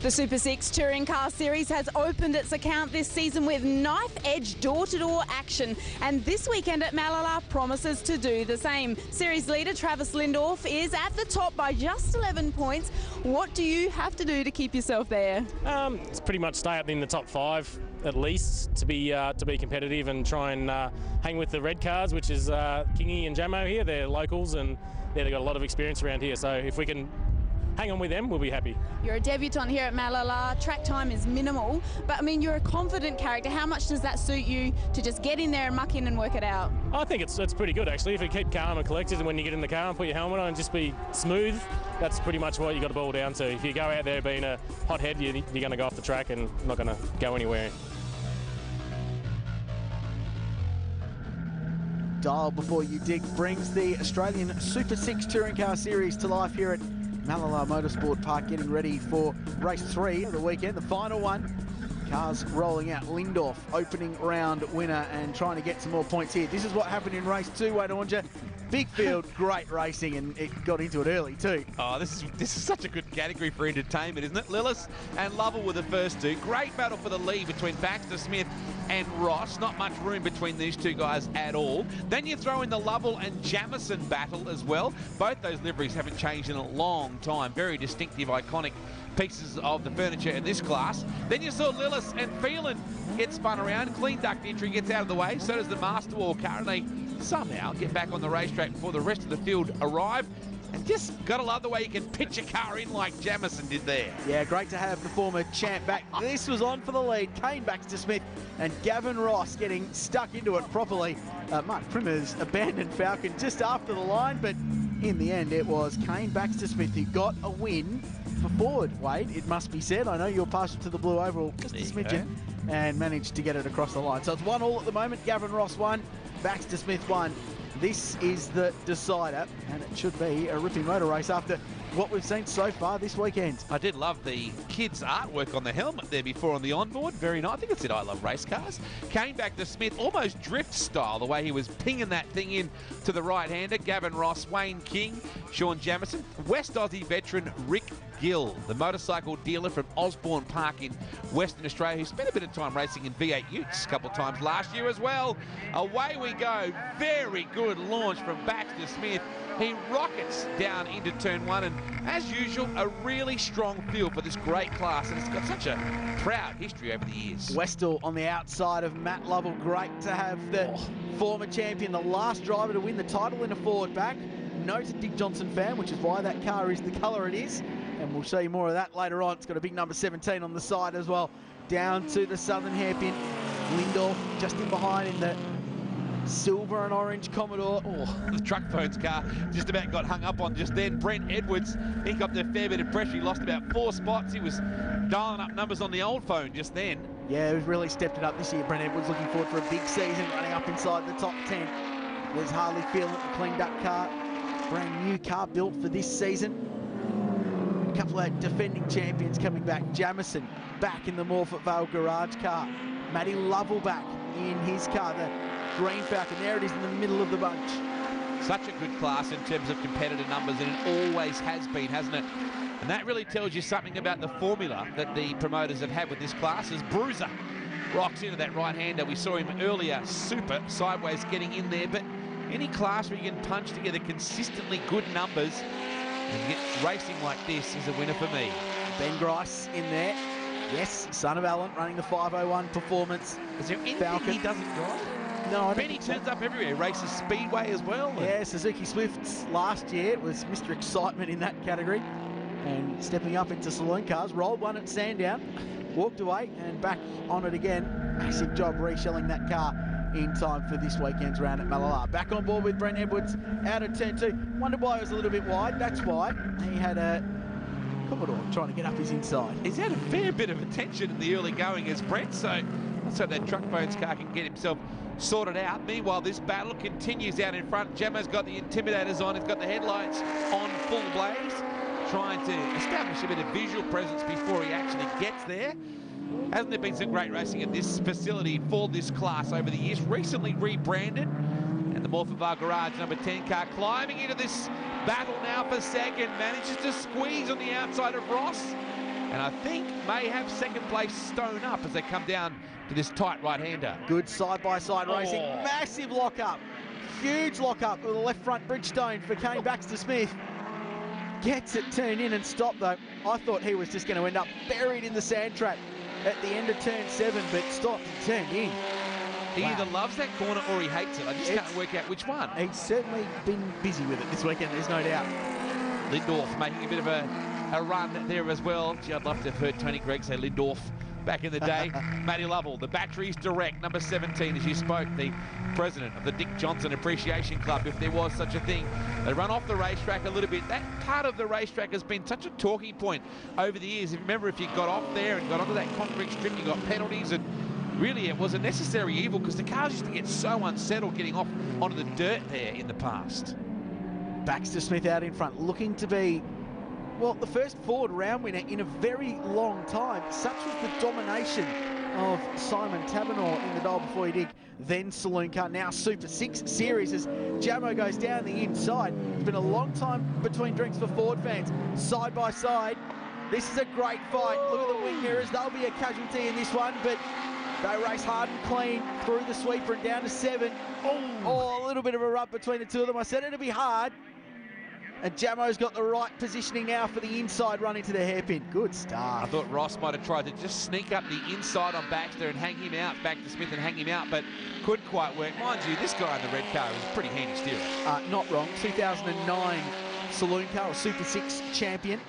The Super 6 Touring Car Series has opened its account this season with knife-edge door-to-door action, and this weekend at Mallala promises to do the same. Series leader Travis Lindorf is at the top by just 11 points. What do you have to do to keep yourself there? It's pretty much stay up in the top 5 at least to be competitive and try and hang with the red cars, which is Kingy and Jamo here. They're locals and they've got a lot of experience around here, so if we can hang on with them, we'll be happy. You're a debutant here at Mallala. Track time is minimal, but I mean, you're a confident character. How much does that suit you to just get in there and muck in and work it out? I think it's pretty good actually. If you keep calm and collected, and when you get in the car and put your helmet on and just be smooth, that's pretty much what you got to boil down to. If you go out there being a hothead, you're going to go off the track and not going to go anywhere. Dial Before You Dig brings the Australian Super 6 Touring Car Series to life here at Mallala Motorsport Park, getting ready for race 3 of the weekend, the final one. Cars rolling out. Lindorf, opening round winner and trying to get some more points here. This is what happened in race 2, Wade Ornger. Big field, great racing, and it got into it early too. Oh, this is such a good category for entertainment, isn't it? Lillis and Lovell were the first two. Great battle for the lead between Baxter Smith and Ross. Not much room between these two guys at all. Then you throw in the Lovell and Jamison battle as well. Both those liveries haven't changed in a long time. Very distinctive, iconic pieces of the furniture in this class. Then you saw Lillis and Phelan get spun around. Clean duct entry gets out of the way. So does the Master War car, and they somehow get back on the racetrack before the rest of the field arrive. And just gotta love the way you can pitch a car in like Jamison did there. Yeah, great to have the former champ back. This was on for the lead. Kane Baxter Smith and Gavin Ross getting stuck into it properly. Mark Primmer's abandoned Falcon just after the line, but in the end it was Kane Baxter Smith who got a win for Ford, Wade, it must be said. I know you're partial to the blue overall, just a smidgen, and managed to get it across the line. So it's 1-1 at the moment. Gavin Ross won, Baxter Smith won. This is the decider, and it should be a ripping motor race after what we've seen so far this weekend. I did love the kids' artwork on the helmet there before on the onboard. Very nice. I think it said, "I love race cars." Came back to Smith, almost drift style, the way he was pinging that thing in to the right-hander. Gavin Ross, Wayne King, Sean Jamison, West Aussie veteran Rick Gill, the motorcycle dealer from Osborne Park in Western Australia, who spent a bit of time racing in V8 Utes a couple of times last year as well. Away we go. Very good launch from Baxter Smith. He rockets down into turn 1, and as usual, a really strong field for this great class, and it's got such a proud history over the years. Westall on the outside of Matt Lovell. Great to have the former champion, the last driver to win the title in a Ford back. Noted Dick Johnson fan, which is why that car is the colour it is, and we'll show you more of that later on. It's got a big number 17 on the side as well. Down to the southern hairpin. Lindorf just in behind in the silver and orange Commodore. Oh, the truck phones car just about got hung up on just then. Brent Edwards, he got a fair bit of pressure. He lost about 4 spots. He was dialing up numbers on the old phone just then. Yeah, he's really stepped it up this year. Brent Edwards looking forward for a big season, running up inside the top 10. There's Harley Phelan, the clean duck car. Brand new car built for this season. A couple of defending champions coming back. Jamison back in the Morford Vale garage car. Matty Lovell back in his car, the Green Falcon. There it is in the middle of the bunch. Such a good class in terms of competitor numbers, and it always has been, hasn't it? And that really tells you something about the formula that the promoters have had with this class. As Bruiser rocks into that right-hander. We saw him earlier, super sideways getting in there, but any class where you can punch together consistently good numbers and get racing like this is a winner for me. Ben Grice in there. Yes, son of Alan, running the 501 performance. Is there anything Falcon he doesn't drive? No, I don't Benny turns up everywhere. He races Speedway as well. Yeah, Suzuki Swifts last year. It was Mr. Excitement in that category. And stepping up into saloon cars, rolled one at Sandown, walked away and back on it again. Massive job reshelling that car in time for this weekend's round at Mallala. Back on board with Brent Edwards out of turn 2. Wondered why it was a little bit wide. That's why he had a Commodore trying to get up his inside. He's had a fair bit of attention in the early going as Brent, so let's hope that truck bones car can get himself sorted out. Meanwhile, this battle continues out in front. Gemma's got the Intimidators on. He's got the headlights on full blaze, trying to establish a bit of visual presence before he actually gets there. Hasn't there been some great racing at this facility for this class over the years? Recently rebranded. And the Morford Vale Garage number 10 car climbing into this battle now for second. Manages to squeeze on the outside of Ross. and I think may have second place stone up as they come down to this tight right-hander. Good side-by-side racing. Massive lock-up. Huge lock-up with the left front Bridgestone for Kane Baxter-Smith. Gets it turned in and stopped, though. I thought he was just going to end up buried in the sand trap at the end of turn 7, but stopped and turned in. He either loves that corner or he hates it. I just can't work out which one. He's certainly been busy with it this weekend, there's no doubt. Lindorf making a bit of a run there as well. Gee, I'd love to have heard Tony Gregg say Lindorf back in the day. Matty Lovell, the batteries direct, number 17, as you spoke, the president of the Dick Johnson Appreciation Club, if there was such a thing. They run off the racetrack a little bit. That part of the racetrack has been such a talking point over the years. Remember, if you got off there and got onto that concrete strip, you got penalties, and really it was a necessary evil because the cars used to get so unsettled getting off onto the dirt there in the past. Baxter-Smith out in front, looking to be, well, the first Ford round winner in a very long time. Such was the domination of Simon Tabernaur in the Dial Before You Dig, then Saloon Car, now Super 6 Series as Jamo goes down the inside. It's been a long time between drinks for Ford fans. Side by side, this is a great fight. Look at the wing mirrors, they'll be a casualty in this one, but they race hard and clean through the sweeper and down to 7. Oh, a little bit of a rub between the two of them. I said it'd be hard. And Jamo's got the right positioning now for the inside run into the hairpin. Good start. I thought Ross might have tried to just sneak up the inside on Baxter and hang him out, back to Smith and hang him out, but couldn't quite work. Mind you, this guy in the red car was a pretty handy steerer. Not wrong. 2009 Saloon Car, or Super 6 champion.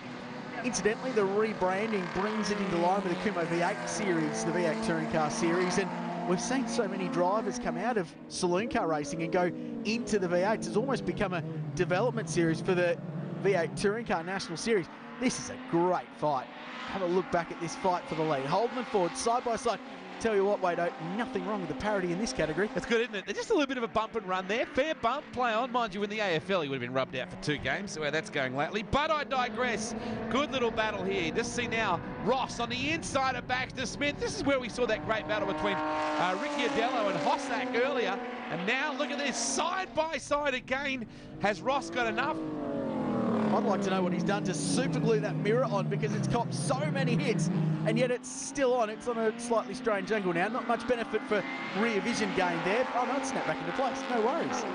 Incidentally, the rebranding brings it into line with the Kumo V8 series, the V8 Touring Car series, and we've seen so many drivers come out of Saloon Car racing and go into the V8s. It's almost become a development series for the V8 Touring Car National Series. This is a great fight. Have a look back at this fight for the lead. Holden and Ford side by side. Tell you what, Wado, nothing wrong with the parity in this category. That's good, isn't it? There's just a little bit of a bump and run there. Fair bump, play on. Mind you, in the AFL, he would have been rubbed out for 2 games, so where that's going lately. But I digress. Good little battle here. Just see now Ross on the inside of Baxter-Smith. This is where we saw that great battle between Ricciardello and Hossack earlier. And now look at this, side by side again. Has Ross got enough? I'd like to know what he's done to super glue that mirror on, because it's copped so many hits and yet it's still on. It's on a slightly strange angle now. Not much benefit for rear vision gain there. Oh no, it's snapped back into place. No worries.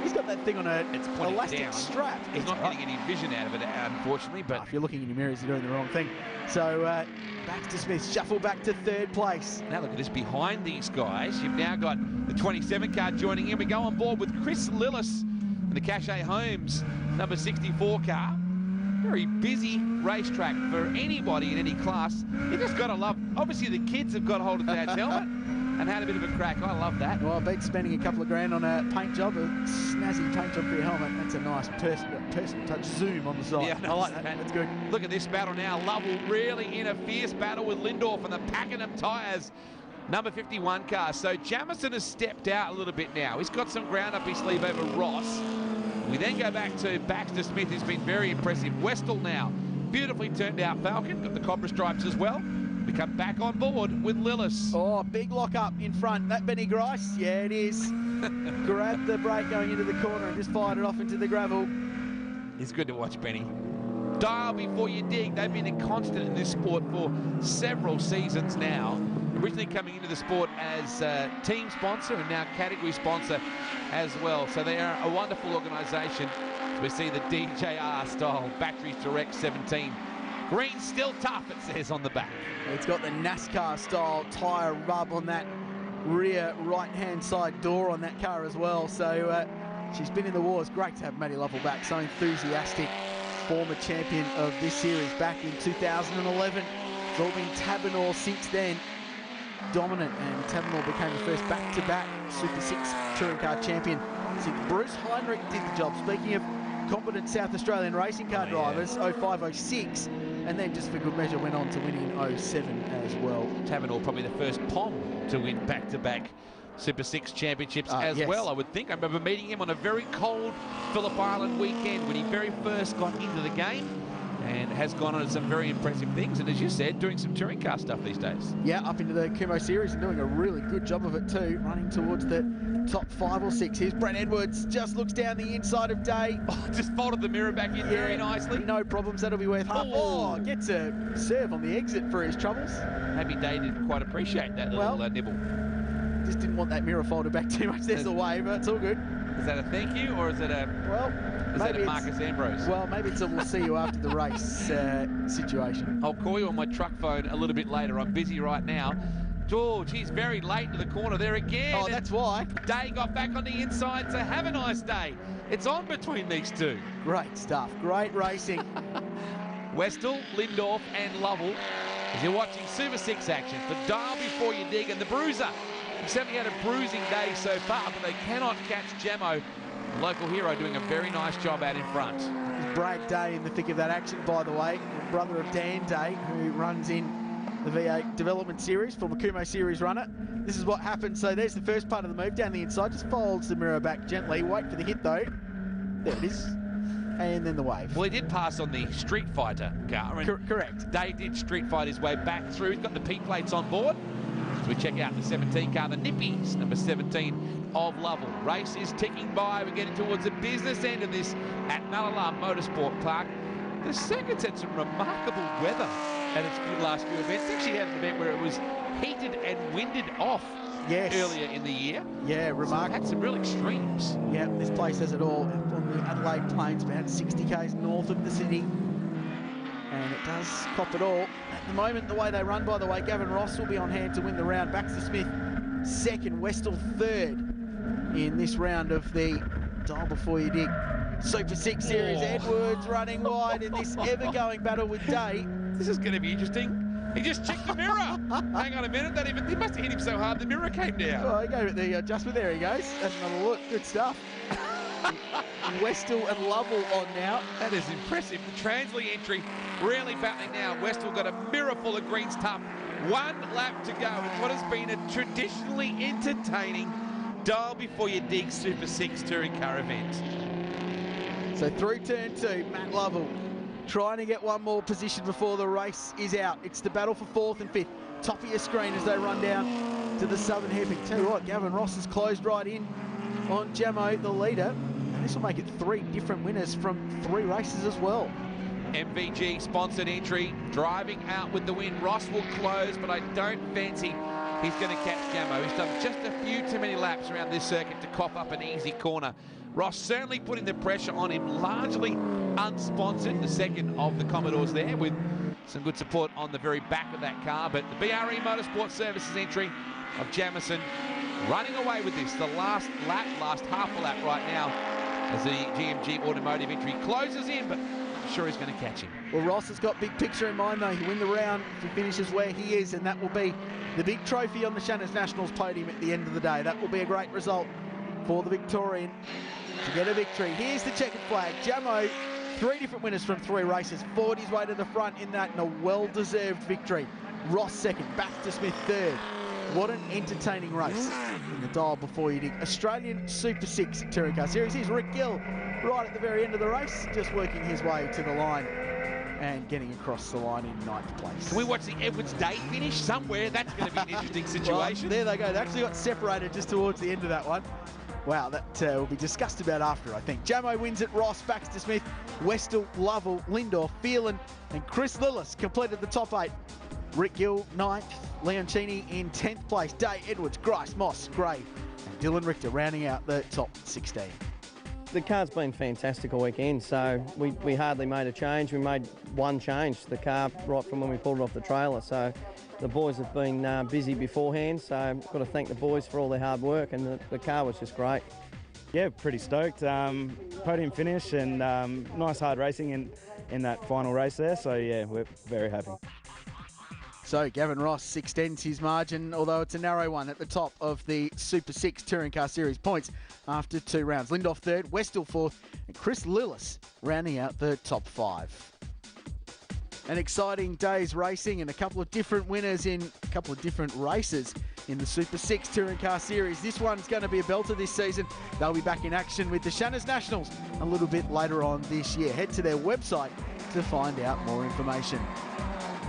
He's got that thing on an elastic down. strap. He's not getting any vision out of it, unfortunately. But if you're looking in your mirrors, you're doing the wrong thing. So Baxter-Smith shuffle back to 3rd place. Now look at this, behind these guys, you've now got the 27 car joining in. We go on board with Chris Lillis and the Cachet Holmes number 64 car. Very busy racetrack for anybody in any class. You just got to love, obviously the kids have got hold of Dad's helmet and had a bit of a crack. I love that. Well, I beat spending a couple of grand on a paint job, a snazzy paint job for your helmet. That's a nice personal touch zoom on the side. Yeah, I like that. That's good. Look at this battle now. Lovell really in a fierce battle with Lindorf and the Pakenham tyres. Number 51 car. So Jamison has stepped out a little bit now. He's got some ground up his sleeve over Ross. We then go back to Baxter-Smith, who's been very impressive. Westall now, beautifully turned out Falcon, got the copper stripes as well. We come back on board with Lillis. Oh, big lock up in front. That Benny Grice? Yeah, it is. Grabbed the brake going into the corner and just fired it off into the gravel. It's good to watch Benny. Dial Before You Dig. They've been a constant in this sport for several seasons now. Originally coming into the sport as team sponsor and now category sponsor as well. So they are a wonderful organisation. We see the DJR style batteries direct 17. Green still tough, it says on the back. It's got the NASCAR style tyre rub on that rear right-hand side door on that car as well. So she's been in the wars. Great to have Matty Lovell back. So enthusiastic. Former champion of this series back in 2011. It's all been Tabernaur since then. Dominant, and Tabernaur became the first back-to-back Super 6 Touring Car champion since Bruce Heinrich did the job. Speaking of competent South Australian racing car drivers, 05, 06, and then just for good measure went on to win in 07 as well. Tabernaur probably the first POM to win back-to-back Super 6 championships as well, I would think. I remember meeting him on a very cold Phillip Island weekend when he very first got into the game, and has gone on to some very impressive things, and as you said, doing some touring car stuff these days. Yeah, up into the Kumo series and doing a really good job of it too, running towards the top 5 or 6. Here's Brent Edwards, just looks down the inside of Day. Oh, just folded the mirror back in very nicely. No problems, that'll be worth half. Oh, gets a serve on the exit for his troubles. Maybe Day didn't quite appreciate that little nibble. Just didn't want that mirror folded back too much. There's the wave, but it's all good. Is that a thank you, or is it a... Well, is that a Marcus Ambrose? Well, maybe it's a we'll see you after the race situation. I'll call you on my truck phone a little bit later. I'm busy right now. George, he's very late to the corner there again. Oh, that's why. Day got back on the inside, so have a nice day. It's on between these two. Great stuff. Great racing. Westall, Lindorf and Lovell, as you're watching Super 6 action for Dial Before You Dig and the Bruiser. He's certainly had a bruising day so far, but they cannot catch Jamo. Local hero doing a very nice job out in front. It's Brad Day in the thick of that action, by the way. Brother of Dan Day, who runs in the V8 Development Series, former Kumo Series runner. This is what happens. So there's the first part of the move down the inside. Just folds the mirror back gently. Wait for the hit, though. There it is. And then the wave. Well, he did pass on the Street Fighter car. And correct. Day did Street Fight his way back through. He's got the P plates on board. As we check out the 17 car, the Nippies, number 17 of Lovell. Race is ticking by. We're getting towards the business end of this at Mallala Motorsport Park. The circuit's had some remarkable weather at its last few events. It actually had an event where it was heated and winded off earlier in the year. Yeah, remarkable. So had some real extremes. Yeah, this place has it all. On the Adelaide Plains, about 60 k's north of the city. And it does cop it all. At the moment, the way they run, by the way, Gavin Ross will be on hand to win the round. Baxter Smith second, Westall third in this round of the Dial Before You Dig Super 6 Series. Edwards running wide in this ever-going battle with Day. This is going to be interesting. He just checked the mirror. Hang on a minute. He must have hit him so hard the mirror came down. Oh, he gave it the adjustment. There he goes. That's another look. Good stuff. Westall and Lovell on now. That is impressive. The Transley entry really battling now. Westall got a mirror full of greens top. 1 lap to go in what has been a traditionally entertaining Dial Before You Dig Super 6 touring car event. So through turn 2, Matt Lovell trying to get one more position before the race is out. It's the battle for 4th and 5th. Top of your screen as they run down to the southern hairpin. Tell you what, Gavin Ross has closed right in on Jamo, the leader. And this will make it 3 different winners from 3 races as well. MVG sponsored entry, driving out with the win. Ross will close, but I don't fancy he's going to catch Jamo. He's done just a few too many laps around this circuit to cop up an easy corner. Ross certainly putting the pressure on him, largely unsponsored, the second of the Commodores there, with some good support on the very back of that car. But the BRE Motorsport Services entry of Jamison running away with this. The last lap, last half a lap right now, as the GMG Automotive entry closes in, but I'm sure he's going to catch him. Well, Ross has got big picture in mind, though. He'll win the round if he finishes where he is, and that will be the big trophy on the Shannons Nationals podium at the end of the day. That will be a great result for the Victorian to get a victory. Here's the checkered flag. Jamo, 3 different winners from 3 races, fought his way to the front in that, and a well-deserved victory. Ross second, Baxter Smith third. What an entertaining race in the Dial Before You Dig Australian Super 6 Touring Car Series. Here's Rick Gill right at the very end of the race, just working his way to the line and getting across the line in 9th place. Can we watch the Edwards Day finish somewhere? That's going to be an interesting situation. Well, there they go. They actually got separated just towards the end of that one. Wow, that will be discussed about after, I think. Jamo wins it. Ross, Baxter Smith, Westall, Lovell, Lindorf, Phelan, and Chris Lillis completed the top 8. Rick Gill, 9th. Leoncini in 10th place. Day, Edwards, Grice, Moss, Gray, and Dylan Richter rounding out the top 16. The car's been fantastic all weekend, so we hardly made a change. We made one change to the car right from when we pulled it off the trailer. So the boys have been busy beforehand, so I've got to thank the boys for all their hard work, and the car was just great. Yeah, pretty stoked. Podium finish and nice hard racing in that final race there, so yeah, we're very happy. So Gavin Ross extends his margin, although it's a narrow one, at the top of the Super 6 Touring Car Series points after 2 rounds. Lindorf third, Westall fourth, and Chris Lillis rounding out the top 5. An exciting day's racing and a couple of different winners in a couple of different races in the Super 6 Touring Car Series. This one's going to be a belter this season. They'll be back in action with the Shannons Nationals a little bit later on this year. Head to their website to find out more information.